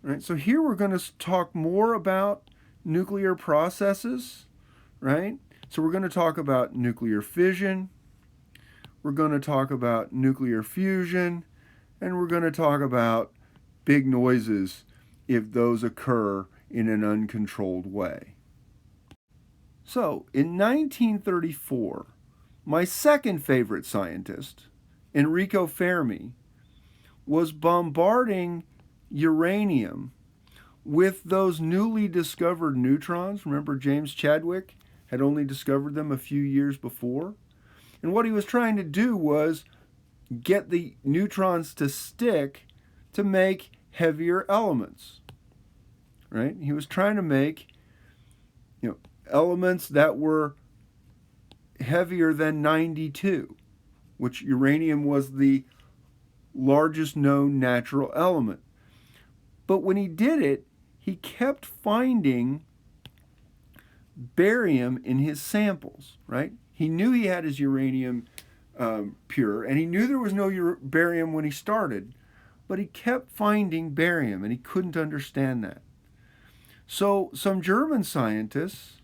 right? So here we're going to talk more about nuclear processes, right? So we're going to talk about nuclear fission, we're going to talk about nuclear fusion, and we're going to talk about big noises if those occur in an uncontrolled way. So, in 1934, my second favorite scientist, Enrico Fermi, was bombarding uranium with those newly discovered neutrons. Remember, James Chadwick had only discovered them a few years before? And what he was trying to do was get the neutrons to stick to make heavier elements. Right? He was trying to make, elements that were heavier than 92, which uranium was the largest known natural element. But when he did it, he kept finding barium in his samples, right? He knew he had his uranium pure, and he knew there was no barium when he started, but he kept finding barium, and he couldn't understand that. So some German scientists,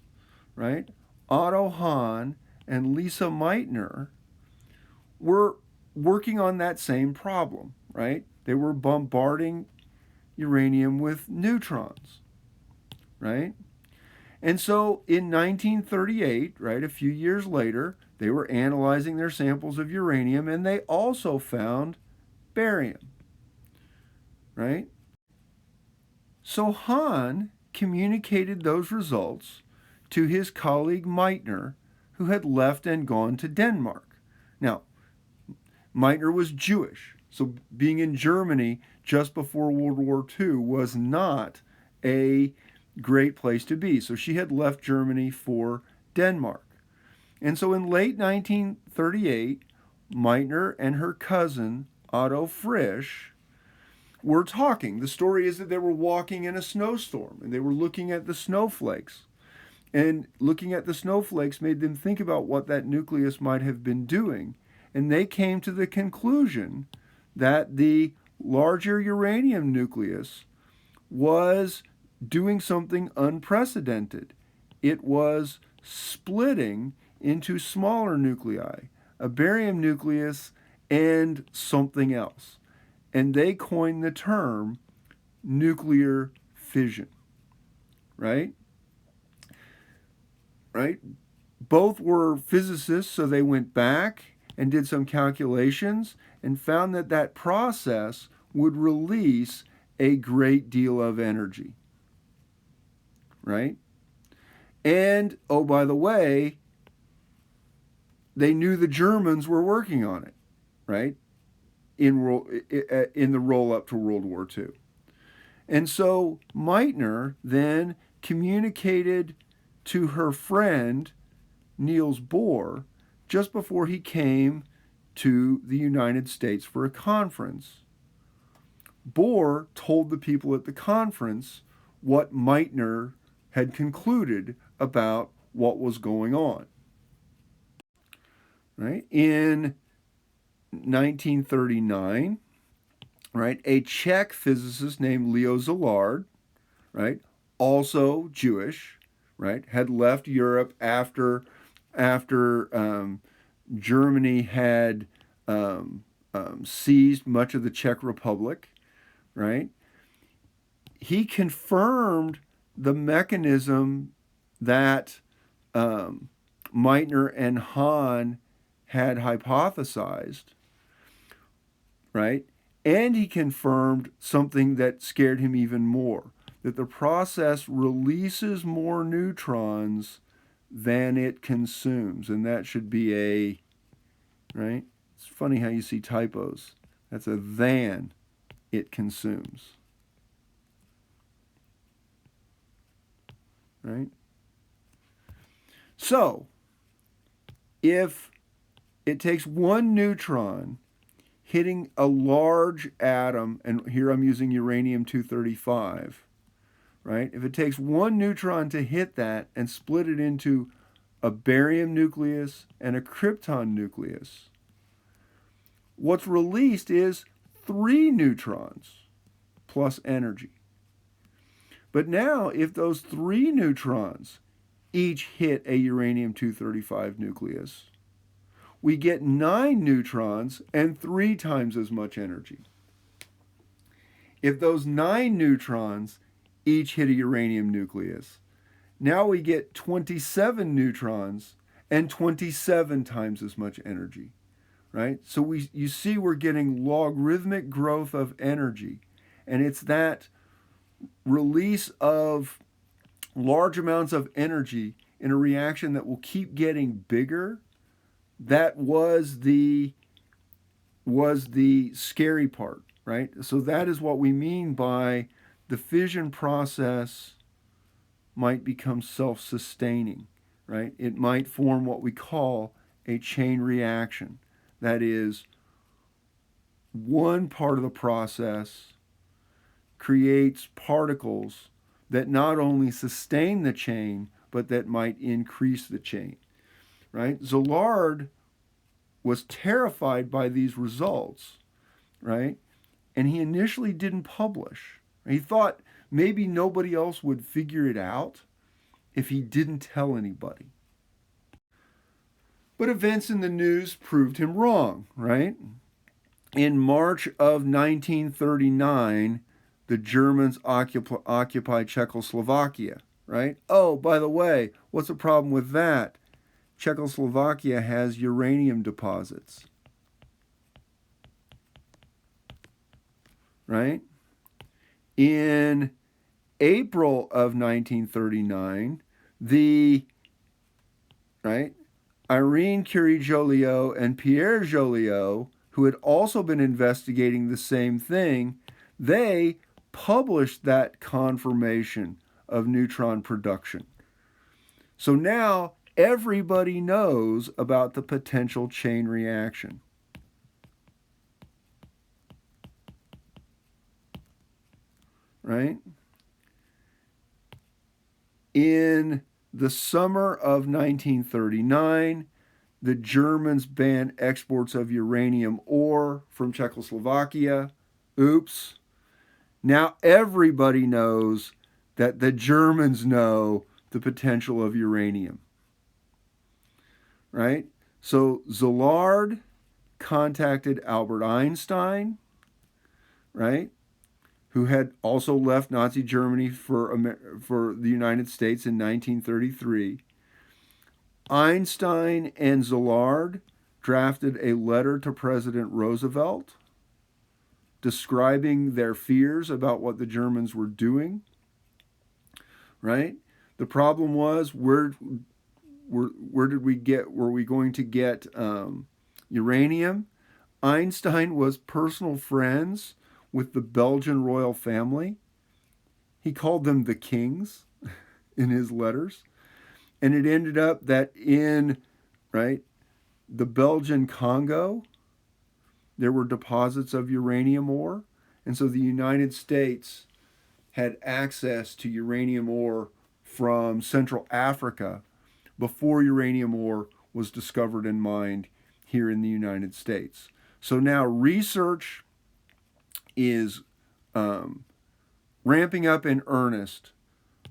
right, Otto Hahn and Lisa Meitner, were working on that same problem, right? They were bombarding uranium with neutrons, right? And so in 1938, right, a few years later, they were analyzing their samples of uranium and they also found barium, right? So Hahn communicated those results to his colleague Meitner, who had left and gone to Denmark. Now, Meitner was Jewish, so being in Germany just before World War II was not a great place to be. So she had left Germany for Denmark. And so in late 1938, Meitner and her cousin, Otto Frisch, were talking. The story is that they were walking in a snowstorm and they were looking at the snowflakes. And looking at the snowflakes made them think about what that nucleus might have been doing. And they came to the conclusion that the larger uranium nucleus was doing something unprecedented. It was splitting into smaller nuclei, a barium nucleus and something else. And they coined the term nuclear fission, right? Right? Both were physicists, so they went back and did some calculations and found that that process would release a great deal of energy, right? And, oh, by the way, they knew the Germans were working on it, right? In the roll-up to World War II. And so Meitner then communicated to her friend, Niels Bohr, just before he came to the United States for a conference. Bohr told the people at the conference what Meitner had concluded about what was going on. Right? In 1939, right, a Czech physicist named Leo Szilard, right, also Jewish, right, had left Europe after Germany had seized much of the Czech Republic, right? He confirmed the mechanism that Meitner and Hahn had hypothesized, right? And he confirmed something that scared him even more, that the process releases more neutrons than it consumes. And that should be a, right? It's funny how you see typos. That's a than it consumes. Right? So, if it takes one neutron hitting a large atom, and here I'm using uranium-235, right? If it takes one neutron to hit that and split it into a barium nucleus and a krypton nucleus, what's released is 3 neutrons plus energy, But now, if those 3 neutrons each hit a uranium-235 nucleus, we get 9 neutrons and 3 times as much energy. If those 9 neutrons each hit a uranium nucleus, now we get 27 neutrons and 27 times as much energy, right? So you see we're getting logarithmic growth of energy, and it's that release of large amounts of energy in a reaction that will keep getting bigger. That was the scary part, right? So that is what we mean by the fission process might become self-sustaining, right? It might form what we call a chain reaction. That is, one part of the process creates particles that not only sustain the chain, but that might increase the chain, right? Szilard was terrified by these results, right? And he initially didn't publish. He thought maybe nobody else would figure it out if he didn't tell anybody. But events in the news proved him wrong, right? In March of 1939, the Germans occupied Czechoslovakia, right? Oh, by the way, what's the problem with that? Czechoslovakia has uranium deposits, right? In April of 1939, Irene Curie-Joliot and Pierre Joliot, who had also been investigating the same thing, they published that confirmation of neutron production. So now everybody knows about the potential chain reaction. Right? In the summer of 1939, the Germans banned exports of uranium ore from Czechoslovakia. Oops. Now everybody knows that the Germans know the potential of uranium. Right? So Szilard contacted Albert Einstein, right? Who had also left Nazi Germany for the United States in 1933. Einstein and Szilard drafted a letter to President Roosevelt describing their fears about what the Germans were doing, right? The problem was, where did we get, were we going to get uranium? Einstein was personal friends with the Belgian royal family. He called them the kings in his letters. And it ended up that in, the Belgian Congo, there were deposits of uranium ore. And so the United States had access to uranium ore from Central Africa before uranium ore was discovered and mined here in the United States. So now research is ramping up in earnest,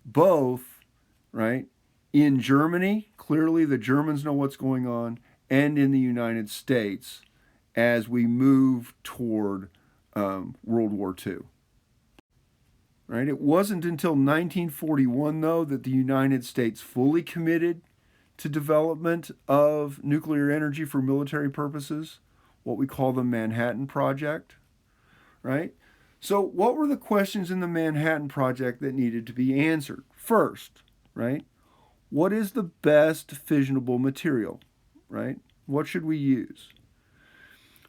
both, in Germany, clearly the Germans know what's going on, and in the United States as we move toward World War II. Right? It wasn't until 1941, though, that the United States fully committed to development of nuclear energy for military purposes, what we call the Manhattan Project. Right? So what were the questions in the Manhattan Project that needed to be answered? First, what is the best fissionable material? What should we use?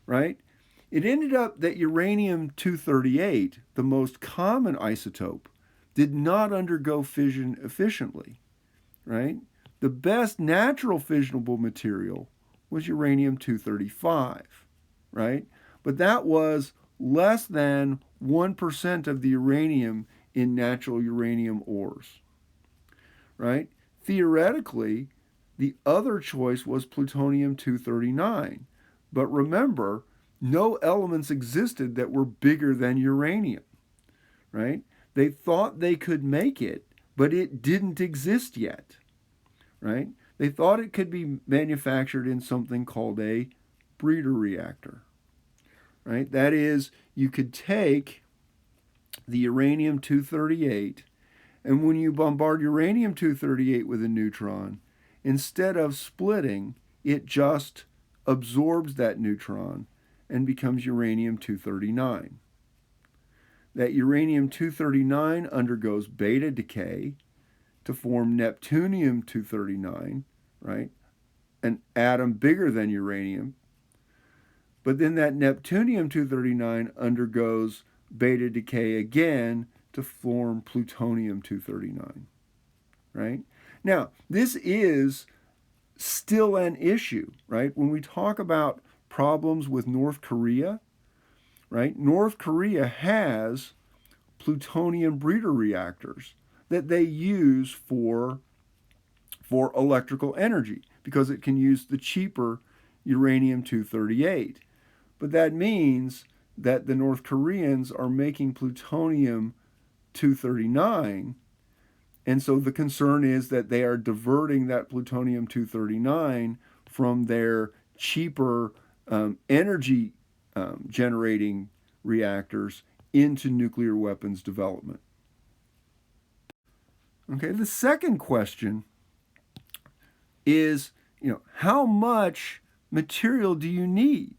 It ended up that uranium-238, the most common isotope, did not undergo fission efficiently. The best natural fissionable material was uranium-235. But that was less than 1% of the uranium in natural uranium ores. Theoretically, the other choice was plutonium-239. But remember, no elements existed that were bigger than uranium. They thought they could make it, but it didn't exist yet, right? They thought it could be manufactured in something called a breeder reactor, right? That is, you could take the uranium-238, and when you bombard uranium-238 with a neutron, instead of splitting, it just absorbs that neutron and becomes uranium-239. That uranium-239 undergoes beta decay to form neptunium-239, right? An atom bigger than uranium. But then that neptunium-239 undergoes beta decay again to form plutonium-239, right? Now, this is still an issue, right? When we talk about problems with North Korea, right? North Korea has plutonium breeder reactors that they use for electrical energy because it can use the cheaper uranium-238. But that means that the North Koreans are making plutonium-239, and so the concern is that they are diverting that plutonium-239 from their cheaper energy generating reactors into nuclear weapons development. Okay, the second question is, how much material do you need,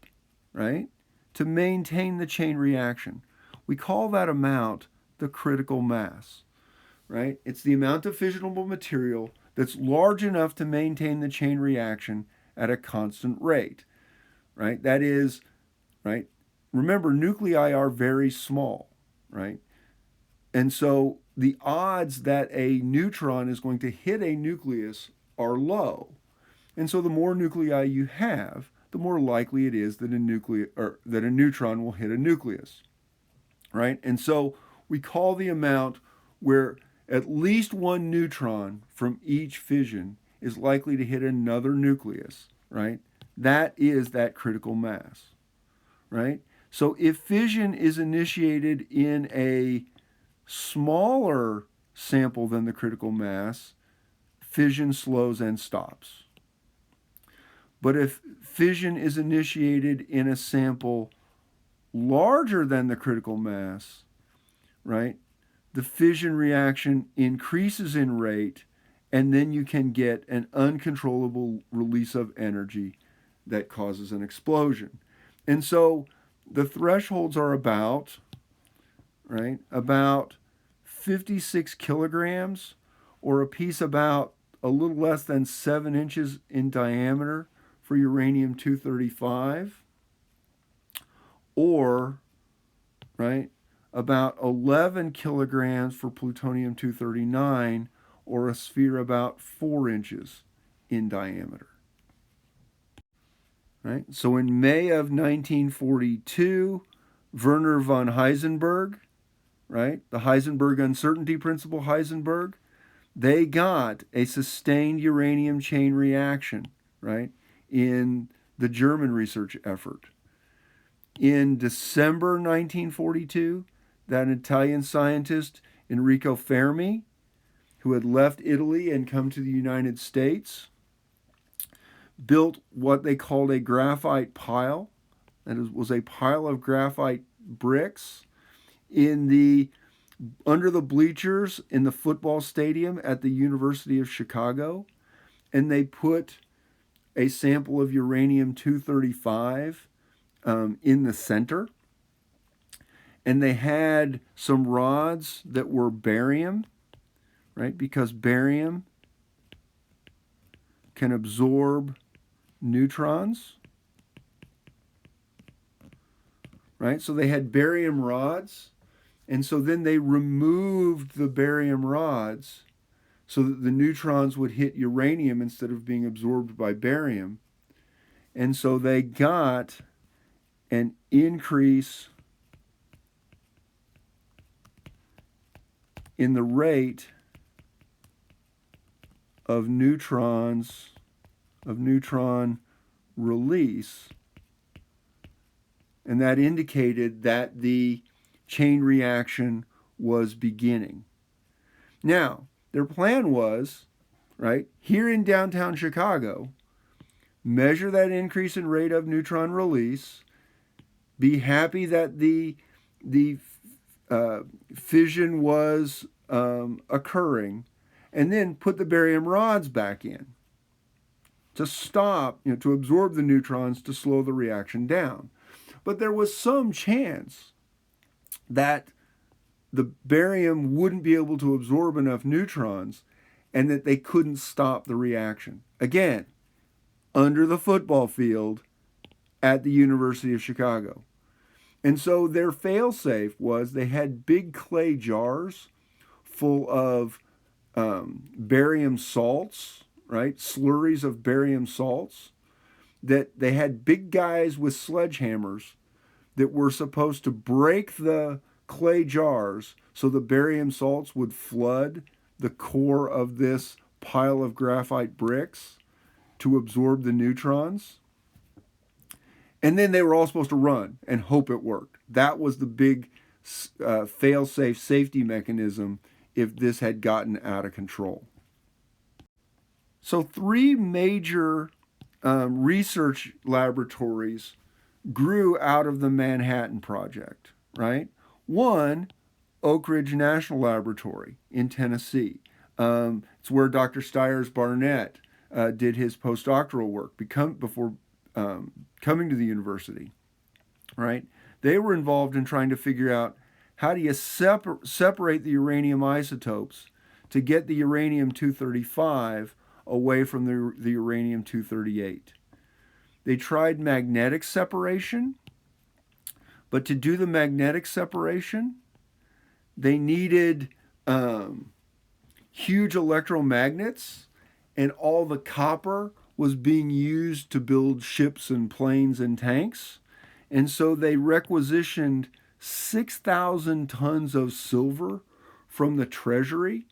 right, to maintain the chain reaction? We call that amount the critical mass, right? It's the amount of fissionable material that's large enough to maintain the chain reaction at a constant rate, right? That is, right? Remember, nuclei are very small, right? And so the odds that a neutron is going to hit a nucleus are low. And so the more nuclei you have, the more likely it is that a neutron will hit a nucleus, right? And so we call the amount where at least one neutron from each fission is likely to hit another nucleus, right? That is that critical mass, right? So if fission is initiated in a smaller sample than the critical mass, fission slows and stops. But if fission is initiated in a sample larger than the critical mass, right, the fission reaction increases in rate, and then you can get an uncontrollable release of energy that causes an explosion. And so the thresholds are about 56 kilograms, or a piece about a little less than 7 inches in diameter for uranium-235, or, right, about 11 kilograms for plutonium-239, or a sphere about 4 inches in diameter. Right? So in May of 1942, Werner von Heisenberg, right, the Heisenberg uncertainty principle Heisenberg, they got a sustained uranium chain reaction, right, in the German research effort. In December 1942, that Italian scientist Enrico Fermi, who had left Italy and come to the United States, built what they called a graphite pile. That was a pile of graphite bricks under the bleachers in the football stadium at the University of Chicago, and they put a sample of uranium-235 in the center, and they had some rods that were barium, right? Because barium can absorb neutrons, right? So they had barium rods, and so then they removed the barium rods so that the neutrons would hit uranium instead of being absorbed by barium. And so they got an increase in the rate of neutron release, and that indicated that the chain reaction was beginning. Now, their plan was, right, here in downtown Chicago, measure that increase in rate of neutron release, be happy that the fission was occurring, and then put the barium rods back in to stop, to absorb the neutrons to slow the reaction down. But there was some chance that the barium wouldn't be able to absorb enough neutrons and that they couldn't stop the reaction. Again, under the football field at the University of Chicago. And so their fail-safe was they had big clay jars full of barium salts, right? Slurries of barium salts, that they had big guys with sledgehammers that were supposed to break the clay jars so the barium salts would flood the core of this pile of graphite bricks to absorb the neutrons. And then they were all supposed to run and hope it worked. That was the big fail-safe safety mechanism if this had gotten out of control. So 3 major research laboratories grew out of the Manhattan Project, right? One, Oak Ridge National Laboratory in Tennessee. It's where Dr. Stiers Barnett did his postdoctoral work before coming to the university, right? They were involved in trying to figure out how do you separate the uranium isotopes to get the uranium-235 away from the uranium-238. They tried magnetic separation, but to do the magnetic separation, they needed huge electromagnets, and all the copper was being used to build ships and planes and tanks. And so they requisitioned 6,000 tons of silver from the treasury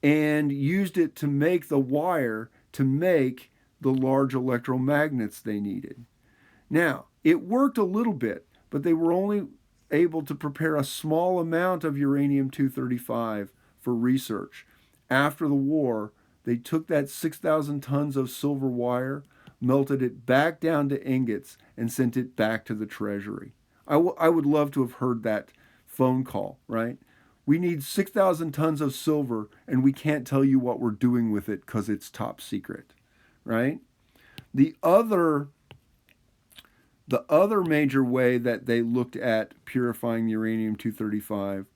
and used it to make the wire to make the large electromagnets they needed. Now, it worked a little bit, but they were only able to prepare a small amount of uranium-235 for research. After the war, they took that 6,000 tons of silver wire, melted it back down to ingots, and sent it back to the treasury. I would love to have heard that phone call, right? We need 6,000 tons of silver, and we can't tell you what we're doing with it because it's top secret, right? The other major way that they looked at purifying uranium-235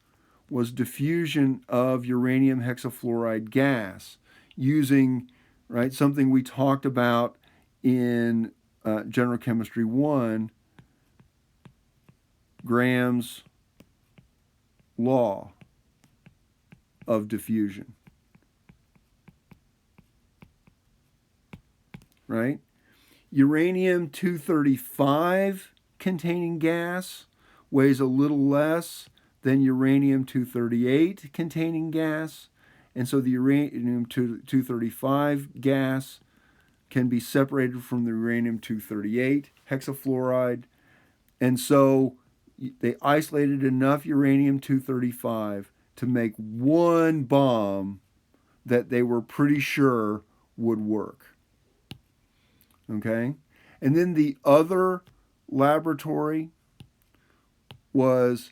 was diffusion of uranium hexafluoride gas using, right, something we talked about in General Chemistry 1, Graham's law of diffusion, right? Uranium-235 containing gas weighs a little less than uranium-238 containing gas, and so the uranium-235 gas can be separated from the uranium-238 hexafluoride, and so they isolated enough uranium-235 to make one bomb that they were pretty sure would work. Okay? And then the other laboratory was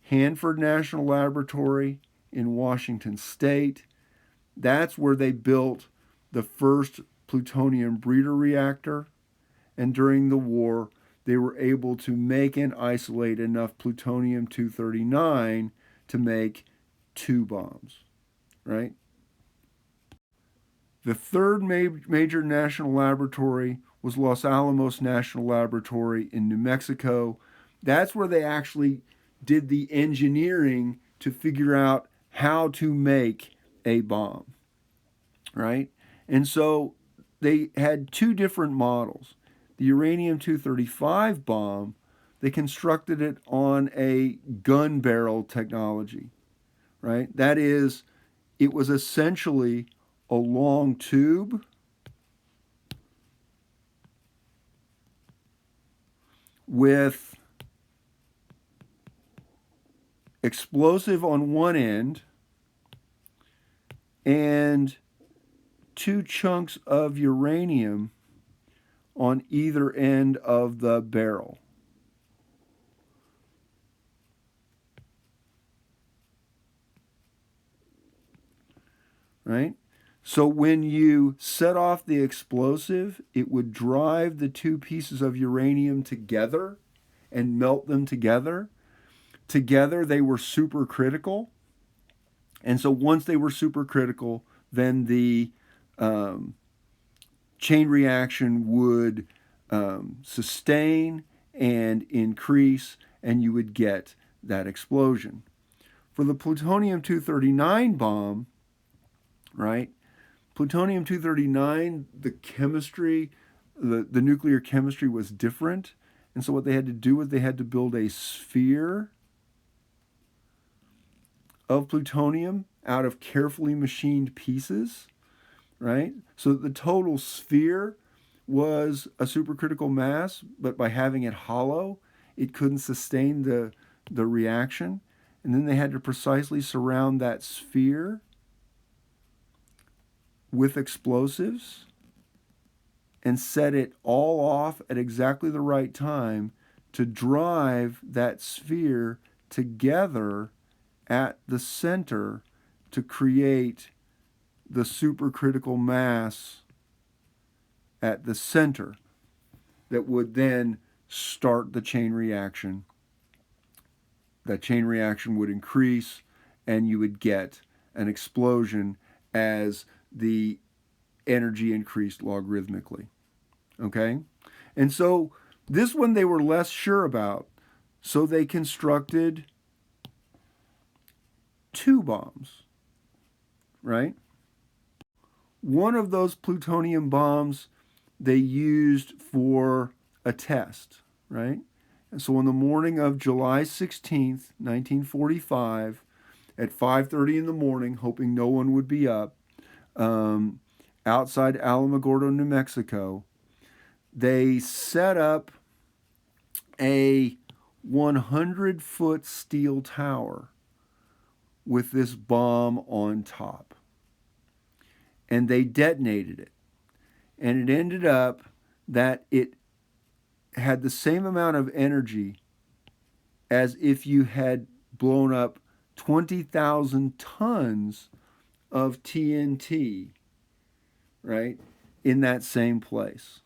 Hanford National Laboratory in Washington State. That's where they built the first plutonium breeder reactor. And during the war, they were able to make and isolate enough plutonium-239 to make 2 bombs, right? The third major national laboratory was Los Alamos National Laboratory in New Mexico. That's where they actually did the engineering to figure out how to make a bomb, right? And so they had 2 different models. The uranium-235 bomb, they constructed it on a gun barrel technology, right? That is, it was essentially a long tube with explosive on one end and 2 chunks of uranium on either end of the barrel. Right? So when you set off the explosive, it would drive the 2 pieces of uranium together and melt them together. Together, they were supercritical. And so once they were supercritical, then the chain reaction would sustain and increase, and you would get that explosion. For the plutonium-239 bomb, right? Plutonium-239, the chemistry, the nuclear chemistry was different. And so what they had to do was they had to build a sphere of plutonium out of carefully machined pieces, right? So that the total sphere was a supercritical mass, but by having it hollow, it couldn't sustain the reaction. And then they had to precisely surround that sphere with explosives and set it all off at exactly the right time to drive that sphere together at the center to create the supercritical mass at the center that would then start the chain reaction. That chain reaction would increase and you would get an explosion as the energy increased logarithmically. Okay? And so this one they were less sure about. So they constructed 2 bombs, right? One of those plutonium bombs they used for a test, right? And so on the morning of July 16th, 1945, at 5:30 in the morning, hoping no one would be up, outside Alamogordo, New Mexico, they set up a 100-foot steel tower with this bomb on top. And they detonated it. And it ended up that it had the same amount of energy as if you had blown up 20,000 tons of TNT, right, in that same place.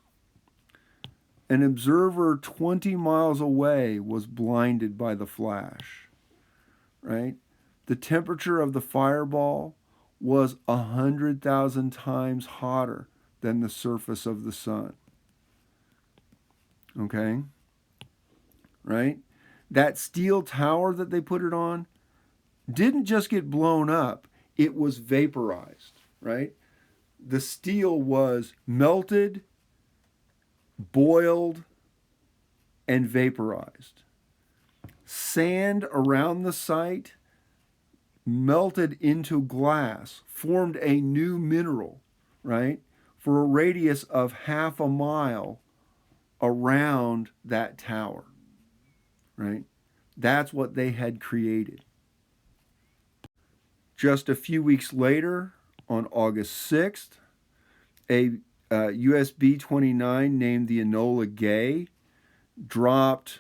An observer 20 miles away was blinded by the flash, right? The temperature of the fireball was 100,000 times hotter than the surface of the sun. Okay? Right? That steel tower that they put it on didn't just get blown up, it was vaporized, right? The steel was melted, boiled, and vaporized. Sand around the site melted into glass, formed a new mineral, right, for a radius of half a mile around that tower, right? That's what they had created. Just a few weeks later, on August 6th, a US B-29 named the Enola Gay dropped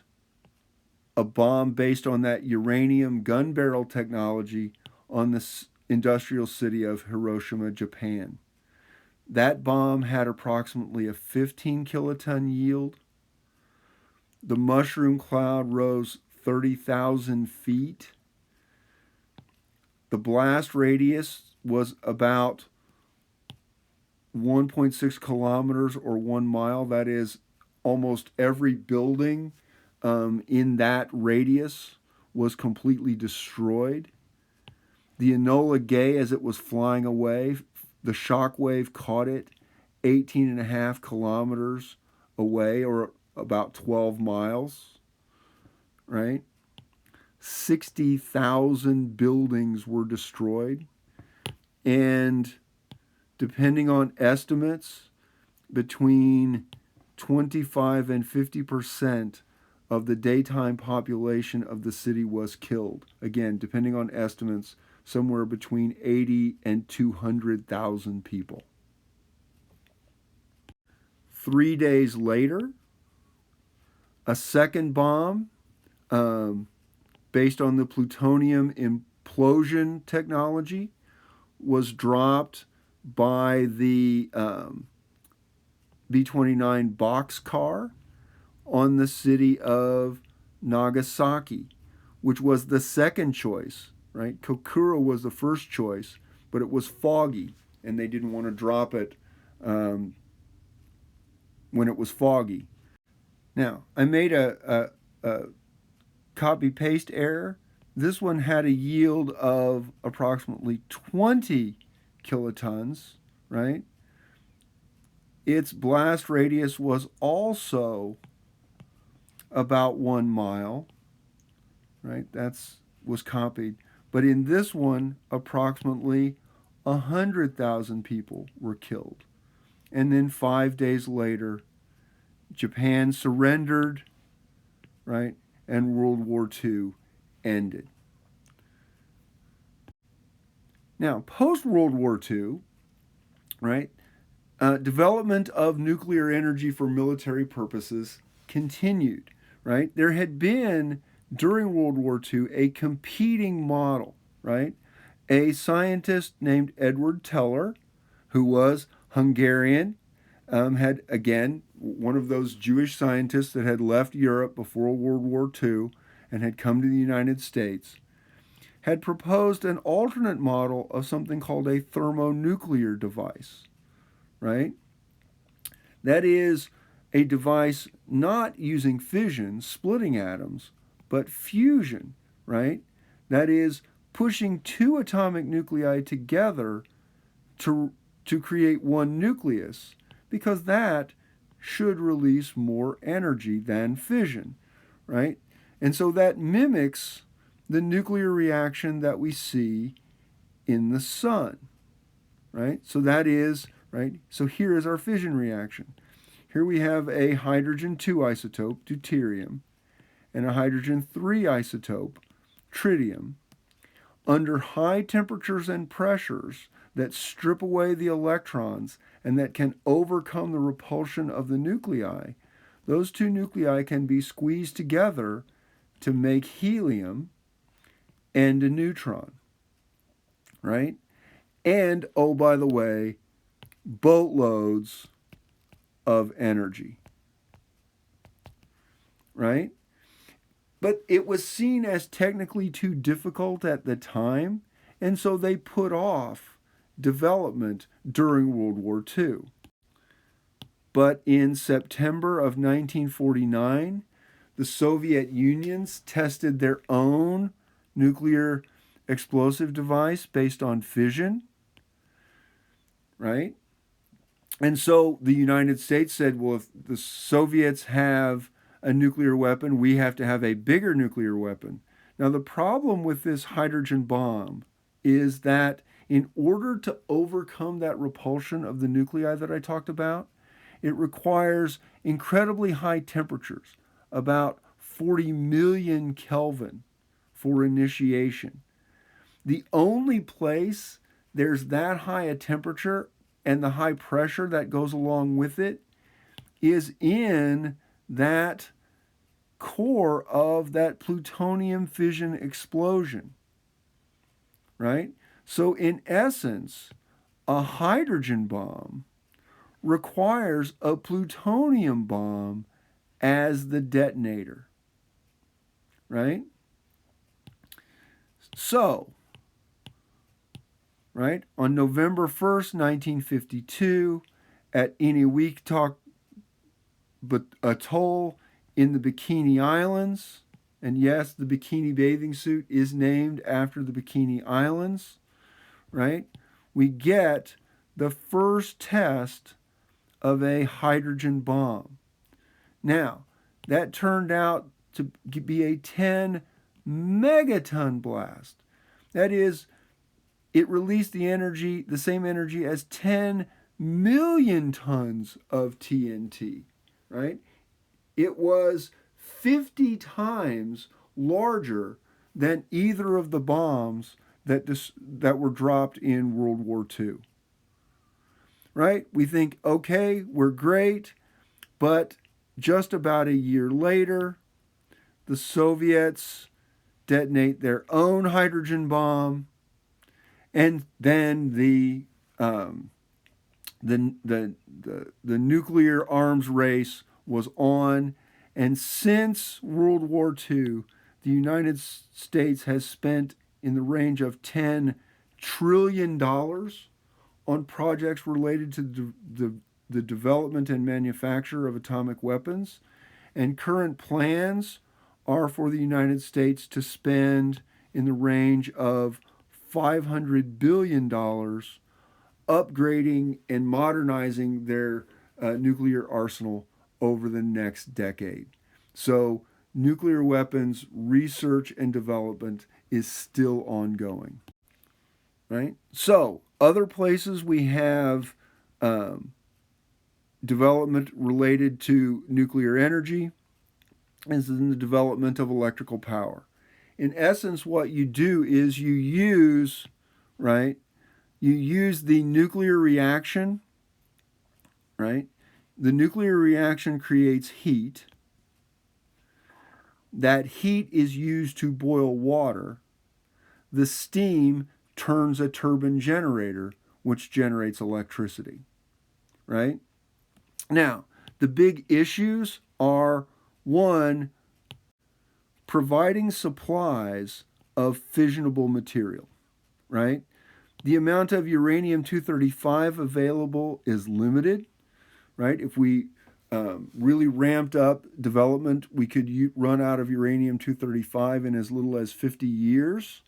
a bomb based on that uranium gun barrel technology on the industrial city of Hiroshima, Japan. That bomb had approximately a 15 kiloton yield. The mushroom cloud rose 30,000 feet. The blast radius was about 1.6 kilometers or 1 mile. That is, almost every building in that radius was completely destroyed. The Enola Gay, as it was flying away, the shock wave caught it 18.5 kilometers away, or about 12 miles, right? 60,000 buildings were destroyed. And depending on estimates, between 25 and 50% of the daytime population of the city was killed. Again, depending on estimates, somewhere between 80 and 200,000 people. 3 days later, a second bomb based on the plutonium implosion technology was dropped by the B-29 boxcar on the city of Nagasaki, which was the second choice, right? Kokura was the first choice, but it was foggy, and they didn't want to drop it when it was foggy. Now, I made a copy-paste error. This one had a yield of approximately 20 kilotons, right? Its blast radius was also about 1 mile, right? Was copied. But in this one, approximately 100,000 people were killed. And then 5 days later, Japan surrendered, right? And World War II ended. Now, post-World War II, right, development of nuclear energy for military purposes continued, right? There had been, during World War II, a competing model, right? A scientist named Edward Teller, who was Hungarian, had, again, one of those Jewish scientists that had left Europe before World War II and had come to the United States, had proposed an alternate model of something called a thermonuclear device, right? That is a device not using fission, splitting atoms, but fusion, right? That is pushing two atomic nuclei together to create one nucleus, because that should release more energy than fission, right? And so that mimics the nuclear reaction that we see in the sun, right? So that is, right? So here is our fission reaction. Here we have a hydrogen-2 isotope, deuterium, and a hydrogen-3 isotope, tritium, under high temperatures and pressures that strip away the electrons and that can overcome the repulsion of the nuclei. Those two nuclei can be squeezed together to make helium and a neutron, right? And, oh, by the way, boatloads of energy, right? But it was seen as technically too difficult at the time, and so they put off development during World War II. But in September of 1949, the Soviet Unions tested their own nuclear explosive device based on fission, right? And so the United States said, well, if the Soviets have a nuclear weapon, we have to have a bigger nuclear weapon. Now, the problem with this hydrogen bomb is that in order to overcome that repulsion of the nuclei that I talked about, it requires incredibly high temperatures, about 40 million Kelvin for initiation. The only place there's that high a temperature and the high pressure that goes along with it is in that core of that plutonium fission explosion, right? So in essence, a hydrogen bomb requires a plutonium bomb as the detonator, right? So, right, on November 1st, 1952, at Inuiatok Atoll in the Bikini Islands, and yes, the bikini bathing suit is named after the Bikini Islands, right? We get the first test of a hydrogen bomb. Now, that turned out to be a 10 megaton blast. That is, it released the same energy as 10 million tons of TNT, right? It was 50 times larger than either of the bombs that were dropped in World War II. Right? We think, okay, we're great, but just about a year later, the Soviets detonate their own hydrogen bomb, and then the nuclear arms race was on. And since World War II, the United States has spent in the range of $10 trillion on projects related to the development and manufacture of atomic weapons. And current plans are for the United States to spend in the range of $500 billion upgrading and modernizing their nuclear arsenal over the next decade. So nuclear weapons research and development is still ongoing. Right? So other places we have development related to nuclear energy is in the development of electrical power. In essence, what you do is you use the nuclear reaction, right? The nuclear reaction creates heat. That heat is used to boil water. The steam turns a turbine generator, which generates electricity, right? Now, the big issues are, one, providing supplies of fissionable material, right? The amount of uranium-235 available is limited, right? If we really ramped up development, we could run out of uranium-235 in as little as 50 years,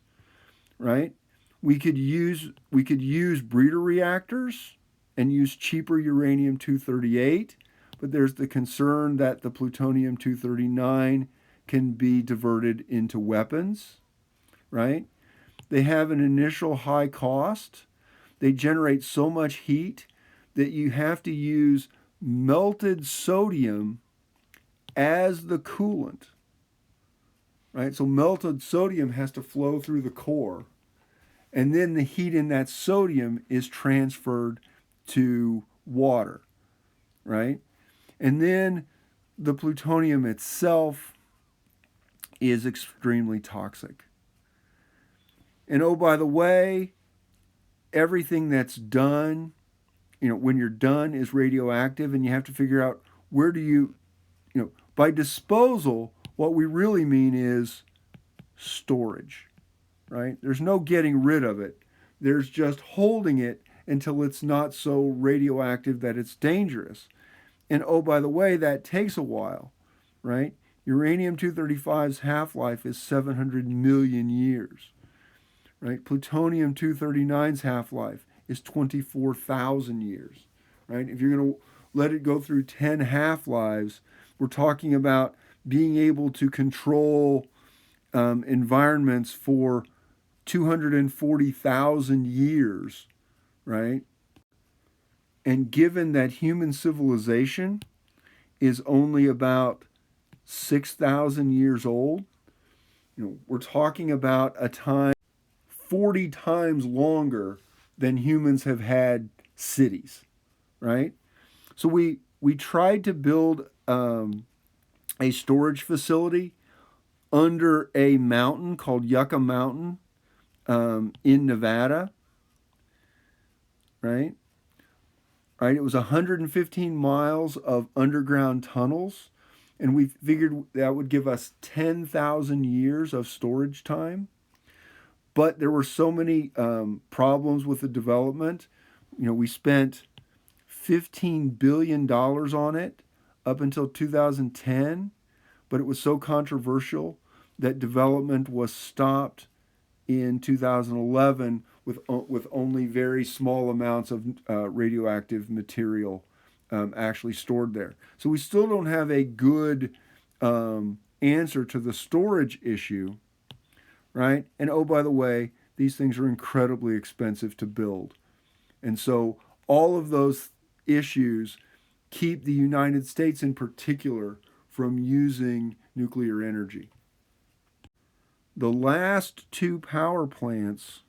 right? We could use breeder reactors and use cheaper uranium-238, but there's the concern that the plutonium-239 can be diverted into weapons, right? They have an initial high cost. They generate so much heat that you have to use melted sodium as the coolant, right? So melted sodium has to flow through the core, and then the heat in that sodium is transferred to water, right? And then the plutonium itself is extremely toxic. And oh, by the way, everything that's done, when you're done is radioactive, and you have to figure out where do you, by disposal, what we really mean is storage, right? There's no getting rid of it. There's just holding it until it's not so radioactive that it's dangerous. And oh, by the way, that takes a while, right? Uranium-235's half-life is 700 million years, right? Plutonium-239's half-life is 24,000 years, right? If you're going to let it go through 10 half-lives, we're talking about being able to control environments for 240,000 years, right? And given that human civilization is only about 6,000 years old, we're talking about a time 40 times longer than humans have had cities, right? So we tried to build a storage facility under a mountain called Yucca Mountain in Nevada, right? Right, it was 115 miles of underground tunnels, and we figured that would give us 10,000 years of storage time. But there were so many problems with the development. We spent $15 billion on it up until 2010, but it was so controversial that development was stopped in 2011 with only very small amounts of radioactive material actually stored there. So we still don't have a good answer to the storage issue, right? And oh, by the way, these things are incredibly expensive to build. And so all of those issues keep the United States in particular from using nuclear energy. The last two power plants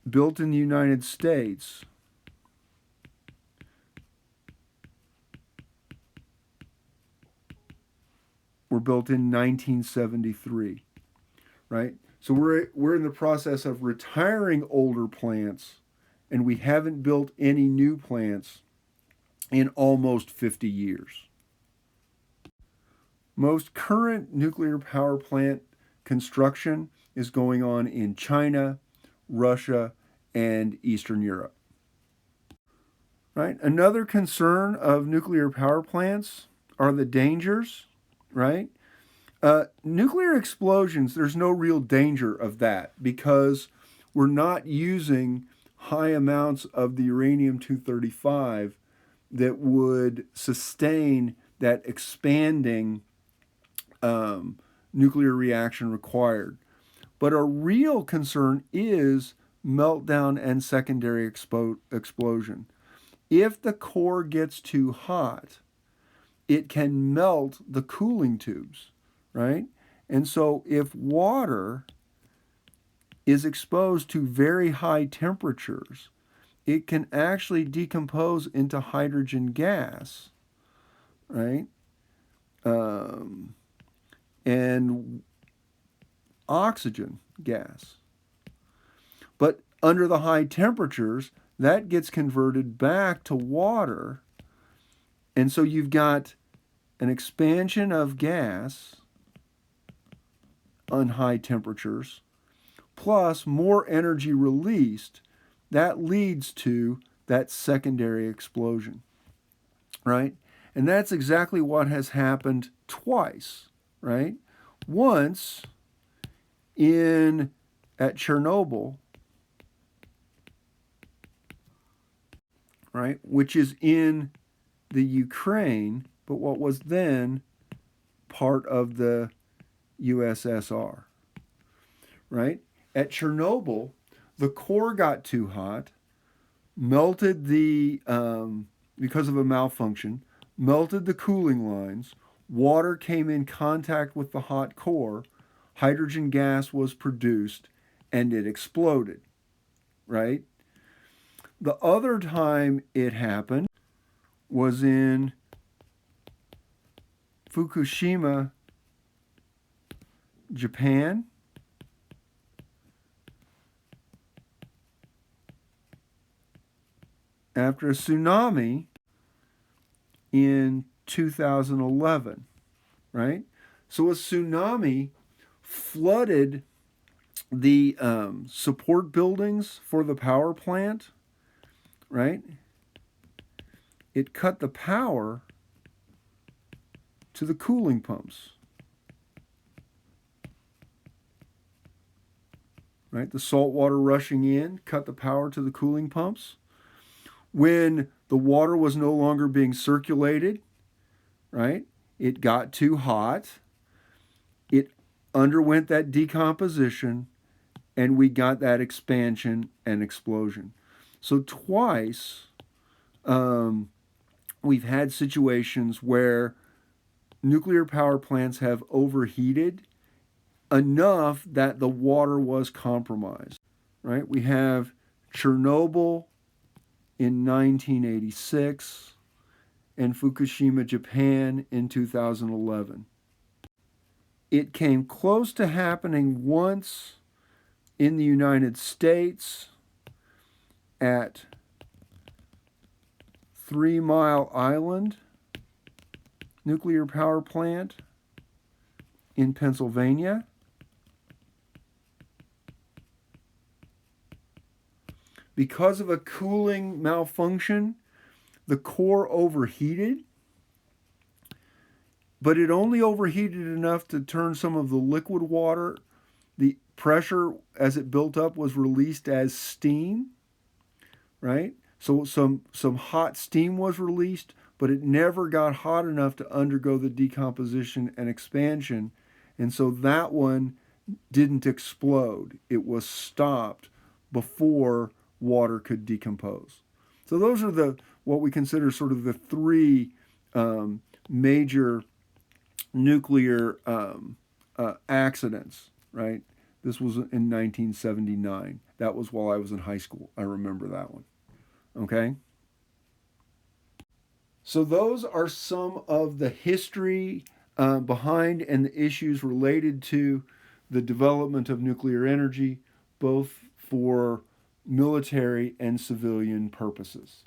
built in the United States were built in 1973, right? So we're in the process of retiring older plants, and we haven't built any new plants in almost 50 years. Most current nuclear power plant construction is going on in China, Russia, and Eastern Europe. Right? Another concern of nuclear power plants are the dangers, right? Nuclear explosions, there's no real danger of that because we're not using high amounts of the uranium-235 that would sustain that expanding nuclear reaction required. But a real concern is meltdown and secondary explosion. If the core gets too hot, it can melt the cooling tubes, right? And so if water is exposed to very high temperatures, it can actually decompose into hydrogen gas, right? And oxygen gas. But under the high temperatures, that gets converted back to water. And so you've got an expansion of gas on high temperatures, plus more energy released. That leads to that secondary explosion, right? And that's exactly what has happened twice, right? Once at Chernobyl, right, which is in the Ukraine, but what was then part of the USSR, right? At Chernobyl, the core got too hot, melted because of a malfunction, melted the cooling lines, water came in contact with the hot core, hydrogen gas was produced, and it exploded, right? The other time it happened was in Fukushima, Japan. After a tsunami in 2011, right? So a tsunami flooded the support buildings for the power plant, right? It cut the power to the cooling pumps, right? The salt water rushing in cut the power to the cooling pumps. When the water was no longer being circulated, right? It got too hot. It underwent that decomposition, and we got that expansion and explosion. So twice we've had situations where nuclear power plants have overheated enough that the water was compromised, right? We have Chernobyl in 1986 and Fukushima, Japan in 2011. It came close to happening once in the United States at 3 Mile Island nuclear power plant in Pennsylvania. Because of a cooling malfunction, the core overheated, but it only overheated enough to turn some of the liquid water. The pressure as it built up was released as steam, right? So some hot steam was released, but it never got hot enough to undergo the decomposition and expansion. And so that one didn't explode. It was stopped before water could decompose. So those are what we consider sort of the three major nuclear accidents, right? This was in 1979. That was while I was in high school. I remember that one. Okay? So, those are some of the history behind and the issues related to the development of nuclear energy, both for military and civilian purposes.